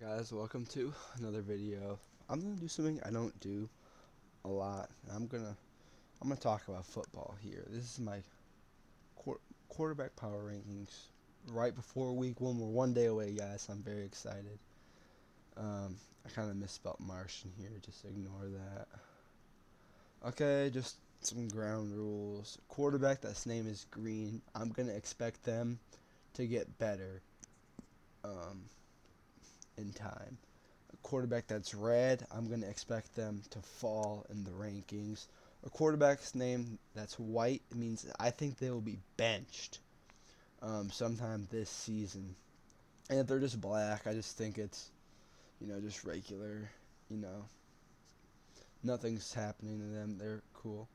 Guys, welcome to another video. I'm gonna do something I don't do a lot. I'm gonna talk about football here. This is my quarterback power rankings right before week one. We're one day away, guys. I'm very excited. I kind of misspelled Martian here. Just ignore that. Okay, just some ground rules. Quarterback that's name is Green. I'm gonna expect them to get better in time. Quarterback that's red, I'm going to expect them to fall in the rankings. A quarterback's name that's white means I think they will be benched sometime this season. And if they're just black, I just think it's, just regular, you know, nothing's happening to them. They're cool.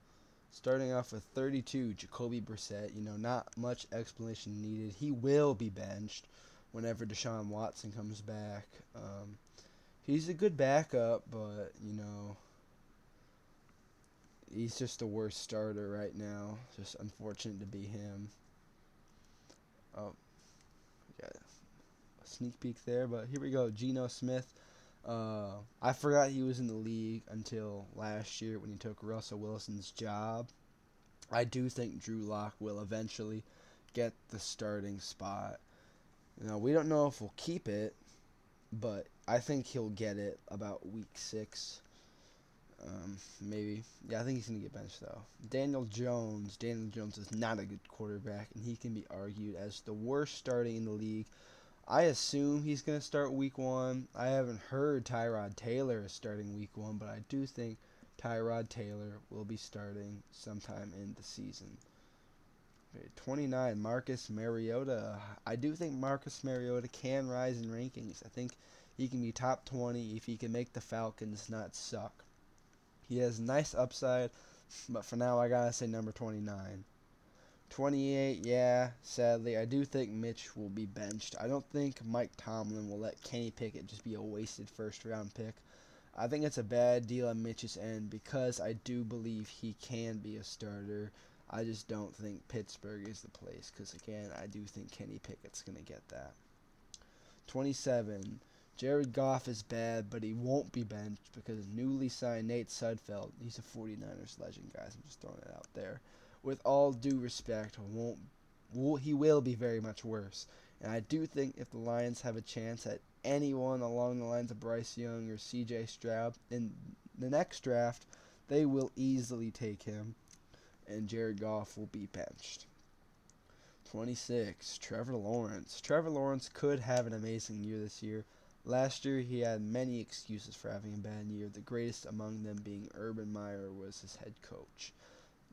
Starting off with 32, Jacoby Brissette. Not much explanation needed. He will be benched whenever Deshaun Watson comes back. He's a good backup, but, he's just the worst starter right now. Just unfortunate to be him. Oh, yeah, a sneak peek there, but here we go. Geno Smith. I forgot he was in the league until last year when he took Russell Wilson's job. I do think Drew Lock will eventually get the starting spot. We don't know if we'll keep it, but I think he'll get it about week 6. Maybe. Yeah, I think he's going to get benched, though. Daniel Jones. Daniel Jones is not a good quarterback, and he can be argued as the worst starting in the league. I assume he's going to start week 1. I haven't heard Tyrod Taylor is starting week 1, but I do think Tyrod Taylor will be starting sometime in the season. 29, Marcus Mariota. I do think Marcus Mariota can rise in rankings. I think he can be top 20 if he can make the Falcons not suck. He has nice upside, but for now I gotta say number 29. 28, yeah, sadly, I do think Mitch will be benched. I don't think Mike Tomlin will let Kenny Pickett just be a wasted first-round pick. I think it's a bad deal on Mitch's end because I do believe he can be a starter. I just don't think Pittsburgh is the place because, again, I do think Kenny Pickett's going to get that. 27. Jared Goff is bad, but he won't be benched because newly signed Nate Sudfeld, he's a 49ers legend, guys. I'm just throwing it out there. With all due respect, he will be very much worse. And I do think if the Lions have a chance at anyone along the lines of Bryce Young or C.J. Stroud in the next draft, they will easily take him, and Jared Goff will be benched. 26, Trevor Lawrence. Trevor Lawrence could have an amazing year this year. Last year, he had many excuses for having a bad year, the greatest among them being Urban Meyer was his head coach.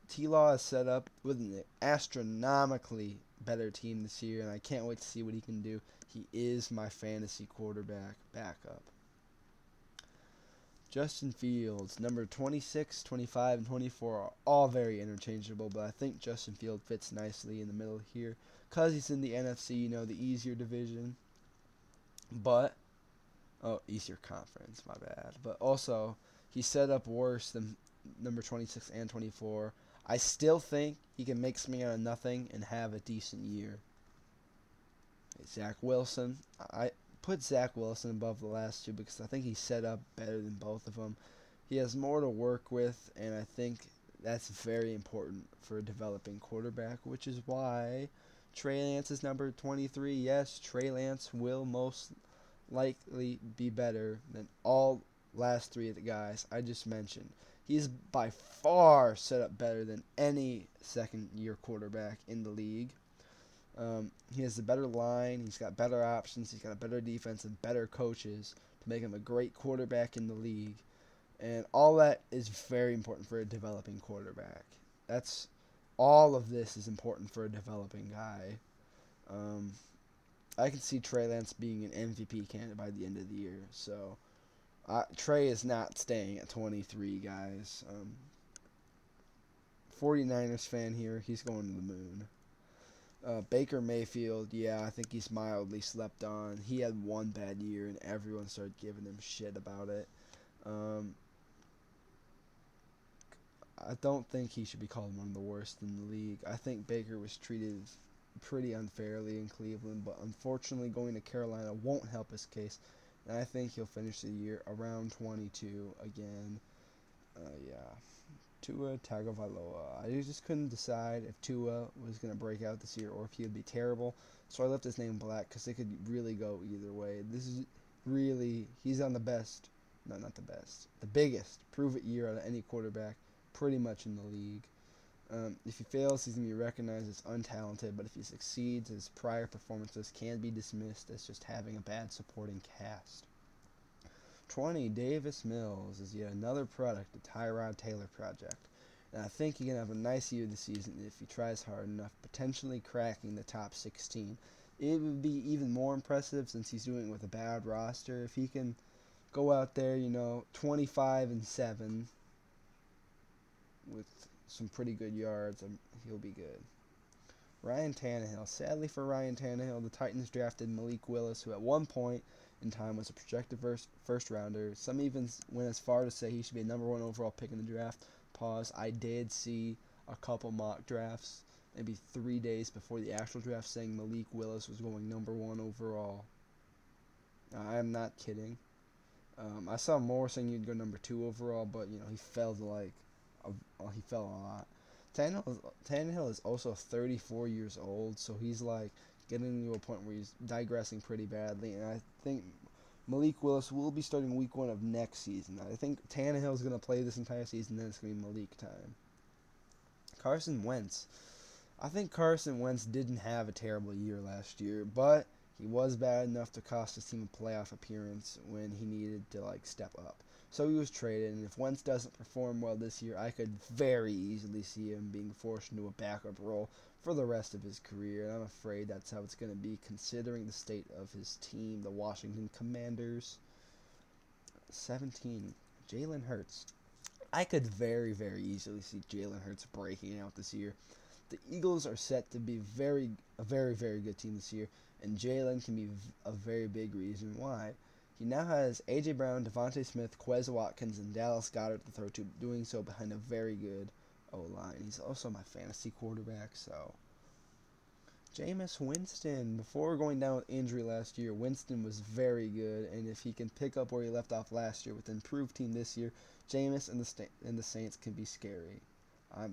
T-Law is set up with an astronomically better team this year, and I can't wait to see what he can do. He is my fantasy quarterback backup. Justin Fields, number 26, 25, and 24 are all very interchangeable, but I think Justin Fields fits nicely in the middle here because he's in the NFC, the easier division. But, easier conference, my bad. But also, he's set up worse than number 26 and 24. I still think he can make something out of nothing and have a decent year. Zach Wilson. I put Zach Wilson above the last two because I think he's set up better than both of them. He has more to work with, and I think that's very important for a developing quarterback, which is why Trey Lance is number 23. Yes, Trey Lance will most likely be better than all last 3 of the guys I just mentioned. He's by far set up better than any second-year quarterback in the league. He has a better line. He's got better options. He's got a better defense and better coaches to make him a great quarterback in the league. And all that is very important for a developing quarterback. That's all of this is important for a developing guy. I can see Trey Lance being an MVP candidate by the end of the year. So Trey is not staying at 23, guys. 49ers fan here. He's going to the moon. Baker Mayfield, yeah, I think he's mildly slept on. He had one bad year, and everyone started giving him shit about it. I don't think he should be called one of the worst in the league. I think Baker was treated pretty unfairly in Cleveland, but unfortunately going to Carolina won't help his case. And I think he'll finish the year around 22 again. Yeah. Tua Tagovailoa. I just couldn't decide if Tua was going to break out this year or if he would be terrible. So I left his name black because it could really go either way. This is really, he's on the best, no, not the best, the biggest prove-it year out of any quarterback pretty much in the league. If he fails, he's going to be recognized as untalented, but if he succeeds, his prior performances can be dismissed as just having a bad supporting cast. 20, Davis Mills is yet another product of Tyrod Taylor project. And I think he can have a nice year this season if he tries hard enough, potentially cracking the top 16. It would be even more impressive since he's doing it with a bad roster. If he can go out there, 25-7 with some pretty good yards, he'll be good. Ryan Tannehill. Sadly for Ryan Tannehill, the Titans drafted Malik Willis, who at one point in time was a projected first rounder. Some even went as far to say he should be a number 1 overall pick in the draft. Pause. I did see a couple mock drafts, maybe 3 days before the actual draft, saying Malik Willis was going number 1 overall. I am not kidding. I saw more saying he'd go number 2 overall, but he fell to he fell a lot. Tannehill is also 34 years old, so he's getting to a point where he's digressing pretty badly, and I think Malik Willis will be starting week 1 of next season. I think Tannehill's going to play this entire season, then it's going to be Malik time. Carson Wentz. I think Carson Wentz didn't have a terrible year last year, but he was bad enough to cost his team a playoff appearance when he needed to step up. So he was traded, and if Wentz doesn't perform well this year, I could very easily see him being forced into a backup role for the rest of his career, and I'm afraid that's how it's going to be considering the state of his team, the Washington Commanders. 17, Jalen Hurts. I could very, very easily see Jalen Hurts breaking out this year. The Eagles are set to be a very, very good team this year, and Jalen can be a very big reason why. He now has A.J. Brown, Devontae Smith, Quez Watkins, and Dallas Goedert to throw to, doing so behind a very good O-line. He's also my fantasy quarterback, so. Jameis Winston. Before going down with injury last year, Winston was very good, and if he can pick up where he left off last year with an improved team this year, Jameis and the Saints can be scary.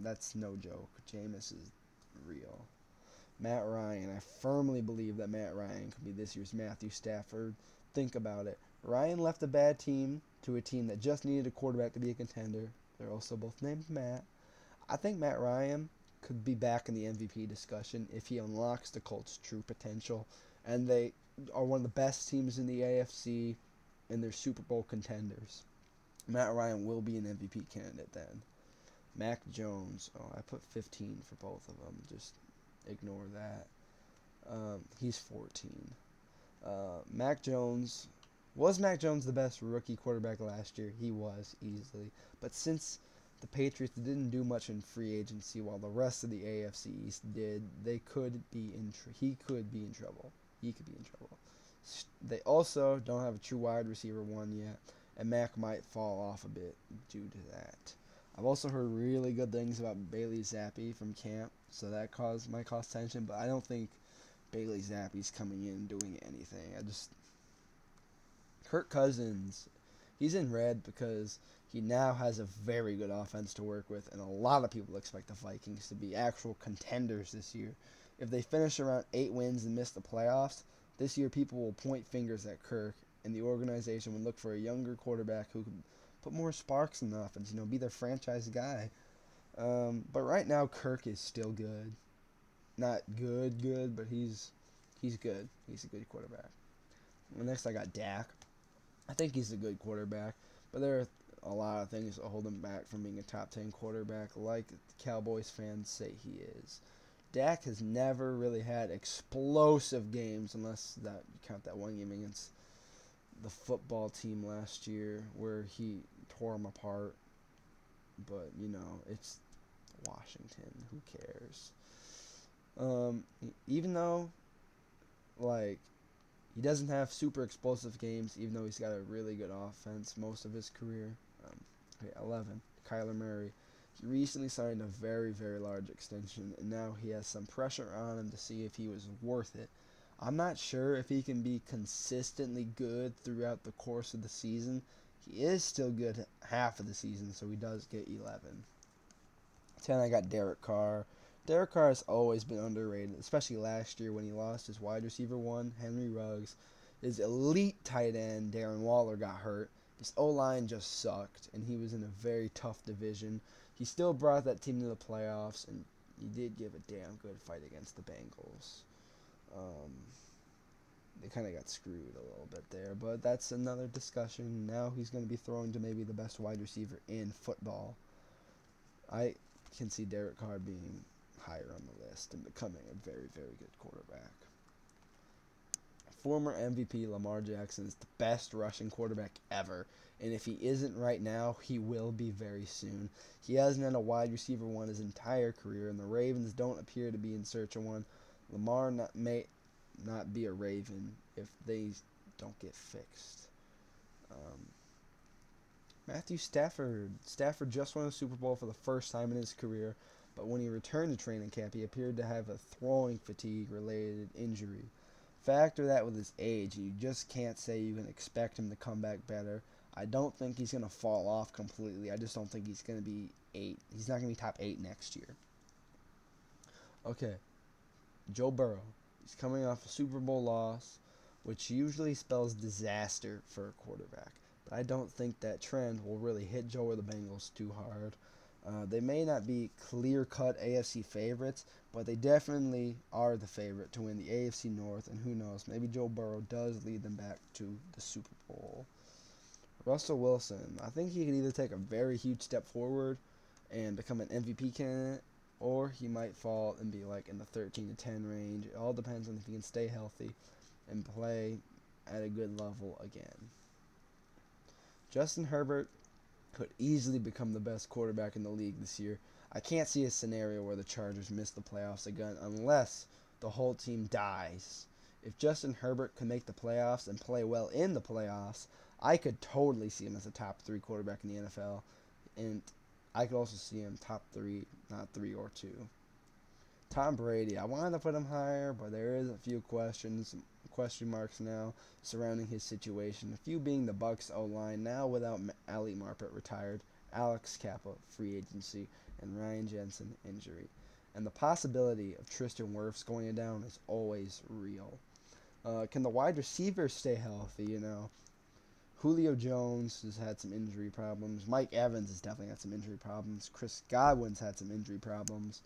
That's no joke. Jameis is real. Matt Ryan. I firmly believe that Matt Ryan could be this year's Matthew Stafford. Think about it. Ryan left a bad team to a team that just needed a quarterback to be a contender. They're also both named Matt. I think Matt Ryan could be back in the MVP discussion if he unlocks the Colts' true potential. And they are one of the best teams in the AFC, and they're Super Bowl contenders. Matt Ryan will be an MVP candidate then. Mac Jones. I put 15 for both of them. Just ignore that. He's 14. Mac Jones. Was Mac Jones the best rookie quarterback last year? He was, easily. But since the Patriots didn't do much in free agency while the rest of the AFC East did, he could be in trouble. He could be in trouble. They also don't have a true wide receiver 1 yet, and Mac might fall off a bit due to that. I've also heard really good things about Bailey Zappi from camp, so that might cause tension, but I don't think Bailey Zappi's coming in doing anything. Kirk Cousins, he's in red because he now has a very good offense to work with, and a lot of people expect the Vikings to be actual contenders this year. If they finish around 8 wins and miss the playoffs, this year people will point fingers at Kirk, and the organization would look for a younger quarterback who could put more sparks in the offense, be their franchise guy. But right now, Kirk is still good. Not good, but he's good. He's a good quarterback. And next, I got Dak. I think he's a good quarterback, but there are a lot of things that hold him back from being a top 10 quarterback, like Cowboys fans say he is. Dak has never really had explosive games, unless you count that one game against the football team last year where he tore them apart. But, it's Washington. Who cares? Even though, he doesn't have super explosive games, even though he's got a really good offense most of his career. 11, Kyler Murray. He recently signed a very, very large extension, and now he has some pressure on him to see if he was worth it. I'm not sure if he can be consistently good throughout the course of the season. He is still good half of the season, so he does get 11. 10, I got Derek Carr. Derek Carr has always been underrated, especially last year when he lost his wide receiver one, Henry Ruggs. His elite tight end, Darren Waller, got hurt. His O-line just sucked, and he was in a very tough division. He still brought that team to the playoffs, and he did give a damn good fight against the Bengals. They kind of got screwed a little bit there, but that's another discussion. Now he's going to be throwing to maybe the best wide receiver in football. I can see Derek Carr being higher on the list and becoming a very, very good quarterback. Former MVP Lamar Jackson is the best rushing quarterback ever, and if he isn't right now, he will be very soon. He hasn't had a wide receiver one his entire career, and the Ravens don't appear to be in search of one. Lamar may not be a Raven if they don't get fixed. Matthew Stafford. Stafford just won a Super Bowl for the first time in his career, but when he returned to training camp, he appeared to have a throwing fatigue-related injury. Factor that with his age, you just can't say you can expect him to come back better. I don't think he's going to fall off completely. I just don't think he's going to be 8. He's not going to be top 8 next year. Okay, Joe Burrow. He's coming off a Super Bowl loss, which usually spells disaster for a quarterback. But I don't think that trend will really hit Joe or the Bengals too hard. They may not be clear-cut AFC favorites, but they definitely are the favorite to win the AFC North, and who knows, maybe Joe Burrow does lead them back to the Super Bowl. Russell Wilson, I think he could either take a very huge step forward and become an MVP candidate, or he might fall and be like in the 13 to 10 range. It all depends on if he can stay healthy and play at a good level again. Justin Herbert could easily become the best quarterback in the league this year. I can't see a scenario where the Chargers miss the playoffs again unless the whole team dies. If Justin Herbert can make the playoffs and play well in the playoffs, I could totally see him as a top 3 quarterback in the NFL. And I could also see him top 3, not 3 or 2. Tom Brady, I wanted to put him higher, but there is a few question marks now surrounding his situation. A few being the Bucs O-line, now without Ali Marpet retired, Alex Kappa free agency, and Ryan Jensen injury. And the possibility of Tristan Wirfs going down is always real. Can the wide receivers stay healthy? Julio Jones has had some injury problems. Mike Evans has definitely had some injury problems. Chris Godwin's had some injury problems.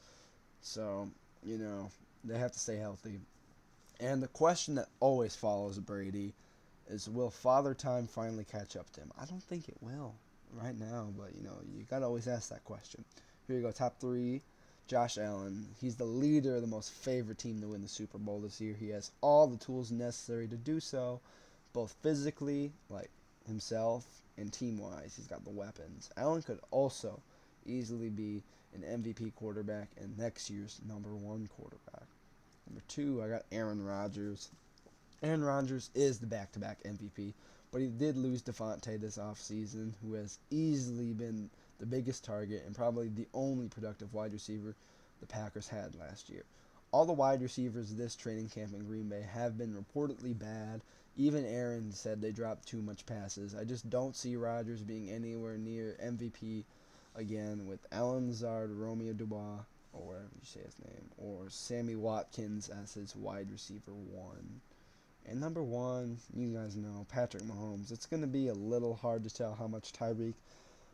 So, they have to stay healthy. And the question that always follows Brady is, will Father Time finally catch up to him? I don't think it will right now, but, you got to always ask that question. Here you go, top 3, Josh Allen. He's the leader of the most favored team to win the Super Bowl this year. He has all the tools necessary to do so, both physically, like himself, and team-wise. He's got the weapons. Allen could also easily be an MVP quarterback and next year's number 1 quarterback. Number 2, I got Aaron Rodgers. Aaron Rodgers is the back-to-back MVP, but he did lose Devontae this offseason, who has easily been the biggest target and probably the only productive wide receiver the Packers had last year. All the wide receivers this training camp in Green Bay have been reportedly bad. Even Aaron said they dropped too much passes. I just don't see Rodgers being anywhere near MVP again with Alan Lazard, Romeo Dubois, or whatever you say his name, or Sammy Watkins as his wide receiver 1. And number 1, you guys know, Patrick Mahomes. It's going to be a little hard to tell how much Tyreek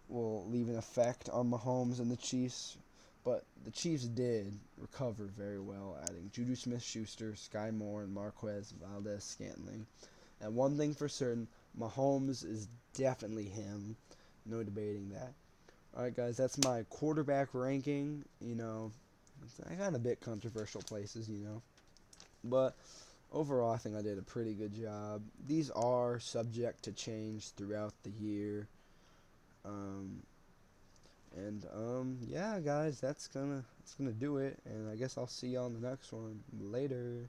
will leave an effect on Mahomes and the Chiefs, but the Chiefs did recover very well, adding Juju Smith-Schuster, Sky Moore, and Marquez Valdez-Scantling. And one thing for certain, Mahomes is definitely him. No debating that. Alright, guys, that's my quarterback ranking. I got a bit controversial places, but overall, I think I did a pretty good job. These are subject to change throughout the year. Yeah, guys, that's gonna do it, and I guess I'll see you on the next one. Later.